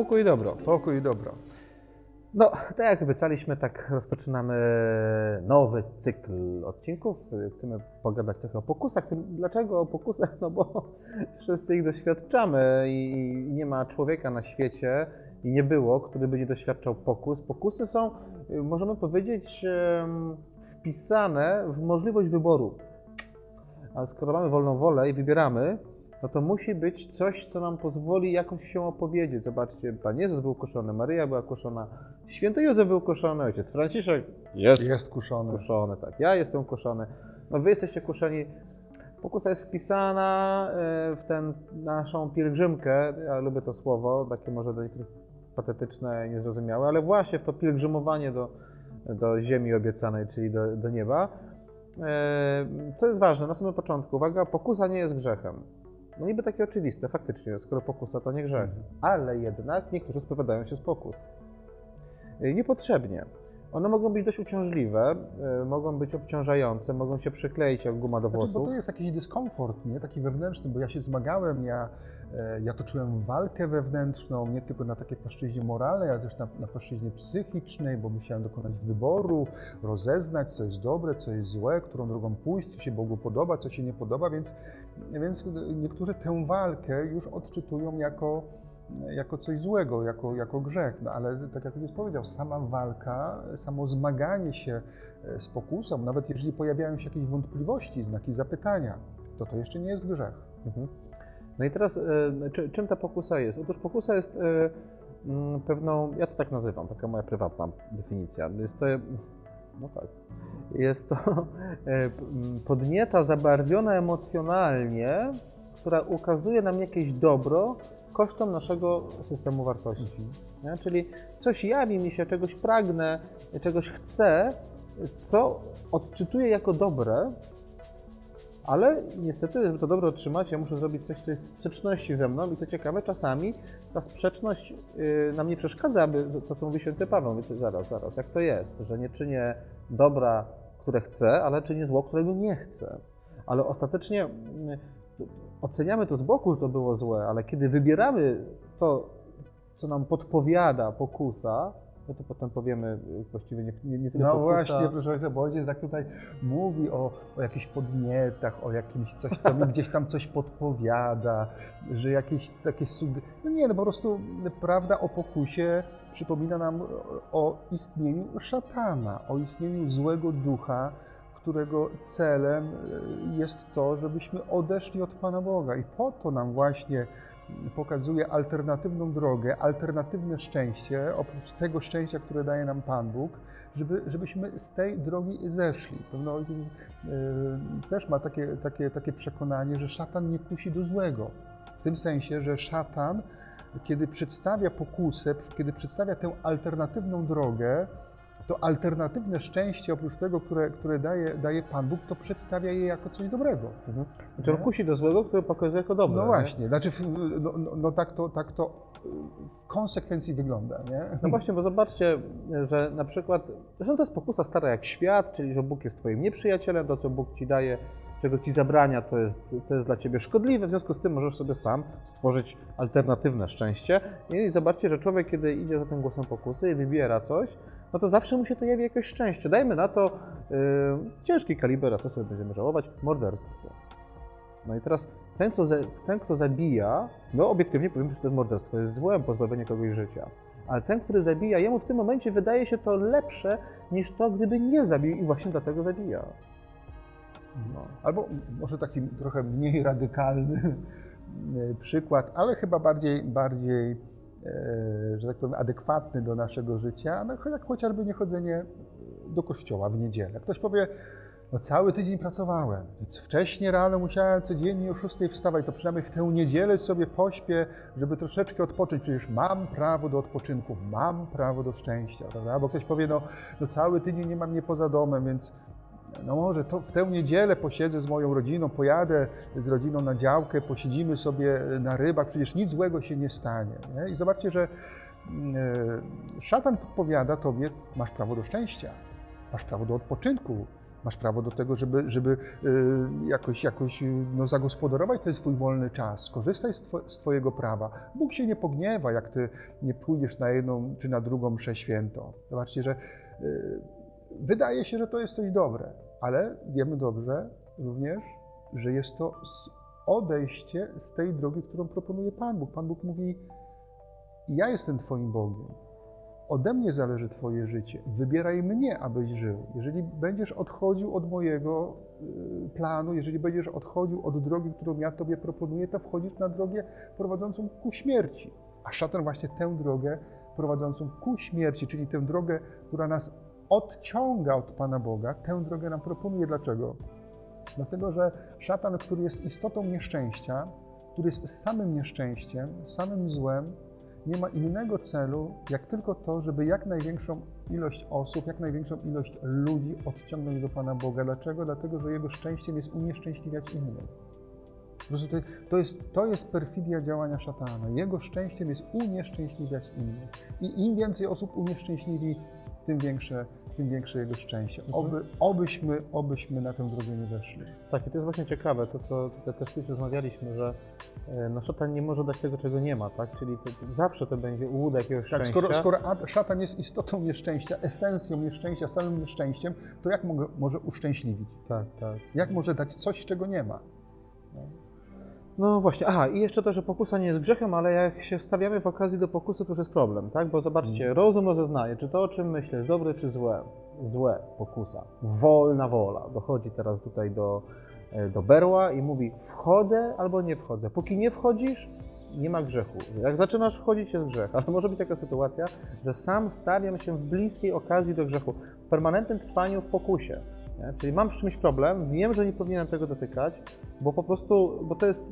pokój i dobro. Pokój i dobro. No, tak jak obiecaliśmy, tak rozpoczynamy nowy cykl odcinków. Chcemy pogadać trochę o pokusach. Dlaczego o pokusach? No bo wszyscy ich doświadczamy i nie ma człowieka na świecie i nie było, który by nie doświadczał pokus. Pokusy są, możemy powiedzieć, wpisane w możliwość wyboru. A skoro mamy wolną wolę i wybieramy, no to musi być coś, co nam pozwoli jakoś się opowiedzieć. Zobaczcie, Pan Jezus był kuszony, Maryja była kuszona, Święty Józef był kuszony, Ojciec Franciszek jest kuszony. Kuszony, tak. Ja jestem kuszony. No wy jesteście kuszeni. Pokusa jest wpisana w tę naszą pielgrzymkę. Ja lubię to słowo, takie może do niektórych patetyczne, niezrozumiałe, ale właśnie w to pielgrzymowanie do ziemi obiecanej, czyli do nieba. Co jest ważne, na samym początku, uwaga, pokusa nie jest grzechem. No niby takie oczywiste, faktycznie, skoro pokusa to nie grzech. Ale jednak niektórzy spowiadają się z pokus. Niepotrzebnie. One mogą być dość uciążliwe, mogą być obciążające, mogą się przykleić jak guma do włosów. Bo to jest jakiś dyskomfort, nie? Taki wewnętrzny, bo ja się zmagałem, ja toczyłem walkę wewnętrzną, nie tylko na takiej płaszczyźnie moralnej, ale też na płaszczyźnie psychicznej, bo musiałem dokonać wyboru, rozeznać, co jest dobre, co jest złe, którą drogą pójść, co się Bogu podoba, co się nie podoba, więc niektórzy tę walkę już odczytują jako coś złego, jako grzech. No ale tak jak Jezus powiedział, sama walka, samo zmaganie się z pokusą, nawet jeżeli pojawiają się jakieś wątpliwości, znaki zapytania, to jeszcze nie jest grzech. No i teraz czym ta pokusa jest? Otóż pokusa jest pewną, ja to tak nazywam, taka moja prywatna definicja. Jest to podnieta zabarwiona emocjonalnie, która ukazuje nam jakieś dobro kosztem naszego systemu wartości. Czyli coś jawi mi się, czegoś pragnę, czegoś chcę, co odczytuję jako dobre, ale niestety, żeby to dobro otrzymać, ja muszę zrobić coś, co jest w sprzeczności ze mną i co ciekawe, czasami ta sprzeczność nam nie przeszkadza, aby to, co mówi Święty Paweł, mówię, zaraz, jak to jest, że nie czynię dobra, które chcę, ale czynię zło, którego nie chcę. Ale ostatecznie oceniamy to z boku, że to było złe, ale kiedy wybieramy to, co nam podpowiada pokusa, no to potem powiemy właściwie nie tyle No pokusa. właśnie, proszę Ojca, bo Ojciec tak tutaj mówi o jakichś podnietach, o jakimś coś, co mi gdzieś tam coś podpowiada, że jakieś takie no po prostu prawda o pokusie przypomina nam o istnieniu szatana, o istnieniu złego ducha, którego celem jest to, żebyśmy odeszli od Pana Boga. I po to nam właśnie pokazuje alternatywną drogę, alternatywne szczęście, oprócz tego szczęścia, które daje nam Pan Bóg, żebyśmy z tej drogi zeszli. Pewno Ojciec też ma takie przekonanie, że szatan nie kusi do złego. W tym sensie, że szatan, kiedy przedstawia pokusę, kiedy przedstawia tę alternatywną drogę, to alternatywne szczęście, oprócz tego, które daje Pan Bóg, to przedstawia je jako coś dobrego. Znaczy on kusi do złego, które pokazuje jako dobre. No właśnie, znaczy, tak to w konsekwencji wygląda, nie? No właśnie, bo zobaczcie, że na przykład, zresztą to jest pokusa stara jak świat, czyli że Bóg jest twoim nieprzyjacielem, to co Bóg ci daje, czego ci zabrania, to jest dla ciebie szkodliwe, w związku z tym możesz sobie sam stworzyć alternatywne szczęście. I zobaczcie, że człowiek, kiedy idzie za tym głosem pokusy i wybiera coś, no to zawsze mu się to jawi jakieś szczęście. Dajmy na to ciężki kaliber, a co sobie będziemy żałować? Morderstwo. No i teraz ten, kto zabija, no obiektywnie powiem, że to jest morderstwo, jest złem pozbawienie kogoś życia. Ale ten, który zabija, jemu w tym momencie wydaje się to lepsze niż to, gdyby nie zabił i właśnie dlatego zabija. No. Albo może taki trochę mniej radykalny przykład, ale chyba bardziej że tak powiem, adekwatny do naszego życia, no jak chociażby niechodzenie do kościoła w niedzielę. Ktoś powie, no cały tydzień pracowałem, więc wcześnie rano musiałem codziennie o 6 wstawać, to przynajmniej w tę niedzielę sobie pośpię, żeby troszeczkę odpocząć, przecież mam prawo do odpoczynku, mam prawo do szczęścia, prawda? Bo ktoś powie, no cały tydzień nie mam mnie poza domem, więc no może to w tę niedzielę posiedzę z moją rodziną, pojadę z rodziną na działkę, posiedzimy sobie na rybach, przecież nic złego się nie stanie. Nie? I zobaczcie, że szatan podpowiada tobie, masz prawo do szczęścia, masz prawo do odpoczynku, Masz prawo do tego, żeby jakoś no, zagospodarować ten swój wolny czas. Skorzystaj z Twojego prawa. Bóg się nie pogniewa, jak Ty nie pójdziesz na jedną czy na drugą mszę świętą. Zobaczcie, że wydaje się, że to jest coś dobre, ale wiemy dobrze również, że jest to odejście z tej drogi, którą proponuje Pan Bóg. Pan Bóg mówi: ja jestem Twoim Bogiem. Ode mnie zależy Twoje życie. Wybieraj mnie, abyś żył. Jeżeli będziesz odchodził od mojego planu, jeżeli będziesz odchodził od drogi, którą ja Tobie proponuję, to wchodzisz na drogę prowadzącą ku śmierci. A szatan właśnie tę drogę prowadzącą ku śmierci, czyli tę drogę, która nas odciąga od Pana Boga, tę drogę nam proponuje. Dlaczego? Dlatego, że szatan, który jest istotą nieszczęścia, który jest samym nieszczęściem, samym złem, nie ma innego celu, jak tylko to, żeby jak największą ilość osób, jak największą ilość ludzi odciągnąć do Pana Boga. Dlaczego? Dlatego, że jego szczęściem jest unieszczęśliwiać innych. Po prostu to jest perfidia działania szatana. Jego szczęściem jest unieszczęśliwiać innych. I im więcej osób unieszczęśliwi, tym większe jego szczęście. Obyśmy na tę drogę nie weszli. Tak, i to jest właśnie ciekawe, to co tutaj też kiedyś rozmawialiśmy, że no, szatan nie może dać tego, czego nie ma, tak? Czyli zawsze to będzie ułuda jakiegoś szczęścia. Skoro szatan jest istotą nieszczęścia, esencją nieszczęścia, samym nieszczęściem, to jak może uszczęśliwić? Tak. Jak może dać coś, czego nie ma? No właśnie, aha, i jeszcze to, że pokusa nie jest grzechem, ale jak się wstawiamy w okazji do pokusy, to już jest problem, tak? Bo zobaczcie, rozum rozeznaje, czy to, o czym myślę, jest dobre, czy złe. Złe, pokusa, wolna wola. Dochodzi teraz tutaj do berła i mówi: wchodzę albo nie wchodzę. Póki nie wchodzisz, nie ma grzechu. Jak zaczynasz wchodzić, jest grzech. Ale może być taka sytuacja, że sam stawiam się w bliskiej okazji do grzechu, w permanentnym trwaniu w pokusie. Nie? Czyli mam z czymś problem, wiem, że nie powinienem tego dotykać, bo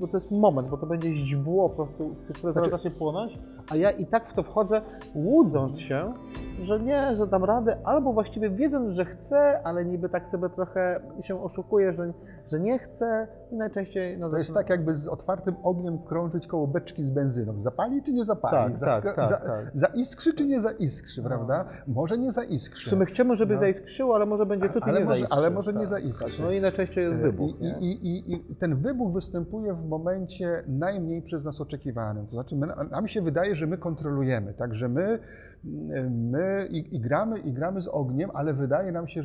to jest moment, bo to będzie źdźbło po prostu, które zaraz zacznie płonąć, a ja i tak w to wchodzę, łudząc się, że nie, że dam radę, albo właściwie wiedząc, że chcę, ale niby tak sobie trochę się oszukuję, że nie chcę i najczęściej... No, to jest tak, jakby z otwartym ogniem krążyć koło beczki z benzyną. Zapali czy nie zapali? Tak. Zaiskrzy czy nie zaiskrzy, prawda? Może nie zaiskrzy. W sumie chcemy, żeby zaiskrzyło, ale może będzie tutaj nie zaiskrzy. Ale może nie zaiskrzy. No i najczęściej jest wybuch. I ten wybuch występuje w momencie najmniej przez nas oczekiwanym. To znaczy nam się wydaje, że my kontrolujemy, tak? Że my gramy z ogniem, ale wydaje nam się,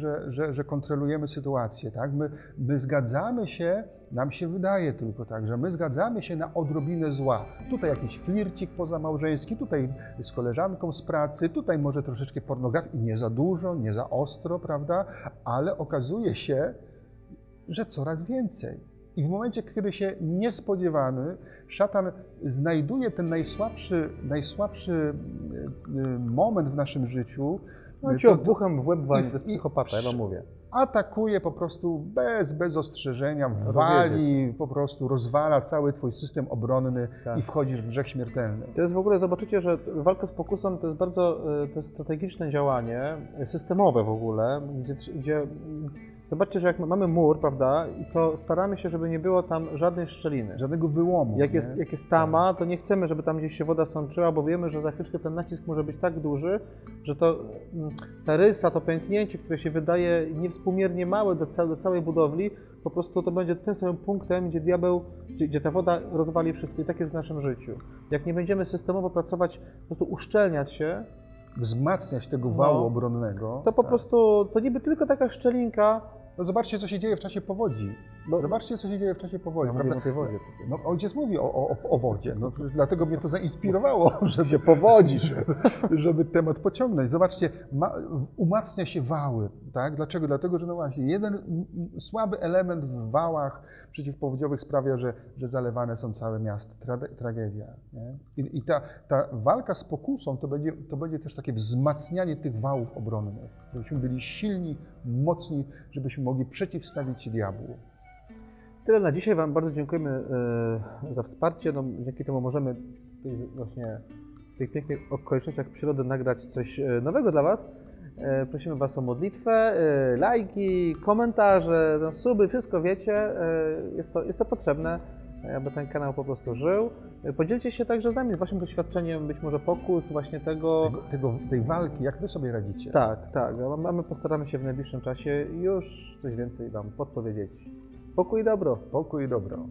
że kontrolujemy sytuację, tak? My zgadzamy się, nam się wydaje tylko tak, że my zgadzamy się na odrobinę zła. Tutaj jakiś flircik pozamałżeński, tutaj z koleżanką z pracy, tutaj może troszeczkę pornografii, nie za dużo, nie za ostro, prawda? Ale okazuje się, że coraz więcej. I w momencie, kiedy się niespodziewany, szatan znajduje ten najsłabszy moment w naszym życiu. No ci obuchem w łeb wali, to jest psychopata, ja wam mówię. Atakuje po prostu bez ostrzeżenia, wali, po prostu rozwala cały twój system obronny i wchodzisz w grzech śmiertelny. To jest w ogóle, zobaczycie, że walka z pokusą to jest bardzo strategiczne działanie, systemowe w ogóle, gdzie zobaczcie, że jak mamy mur, prawda, i to staramy się, żeby nie było tam żadnej szczeliny. Żadnego wyłomu. Jak jest tama, to nie chcemy, żeby tam gdzieś się woda sączyła, bo wiemy, że za chwilkę ten nacisk może być tak duży, że ta rysa, to pęknięcie, które się wydaje niewspółmiernie małe do całej budowli, po prostu to będzie tym samym punktem, gdzie ta woda rozwali wszystko. I tak jest w naszym życiu. Jak nie będziemy systemowo pracować, po prostu uszczelniać się, wzmacniać tego wału obronnego. To po prostu, to niby tylko taka szczelinka. No zobaczcie, co się dzieje w czasie powodzi. Zobaczcie, co się dzieje w czasie powodzi. Ja o tej wodzie. No, ojciec mówi o wodzie, no, dlatego mnie to zainspirowało, żeby się powodzisz, żeby temat pociągnąć. Zobaczcie, umacnia się wały. Tak? Dlaczego? Dlatego, że no właśnie, jeden słaby element w wałach przeciwpowodziowych sprawia, że zalewane są całe miasta. Tragedia. Nie? I ta walka z pokusą to będzie też takie wzmacnianie tych wałów obronnych, żebyśmy byli silni, mocni, żebyśmy mogli przeciwstawić się diabłu. Tyle na dzisiaj. Wam bardzo dziękujemy za wsparcie. No, dzięki temu możemy właśnie w tych pięknych okolicznościach przyrody nagrać coś nowego dla Was. Prosimy Was o modlitwę, lajki, komentarze, suby, wszystko wiecie. Jest to potrzebne, aby ten kanał po prostu żył. Podzielcie się także z nami, z waszym doświadczeniem, być może pokus właśnie tego. Tej walki, jak wy sobie radzicie? Tak, tak. A my postaramy się w najbliższym czasie już coś więcej wam podpowiedzieć. Pokój i dobro. Pokój i dobro.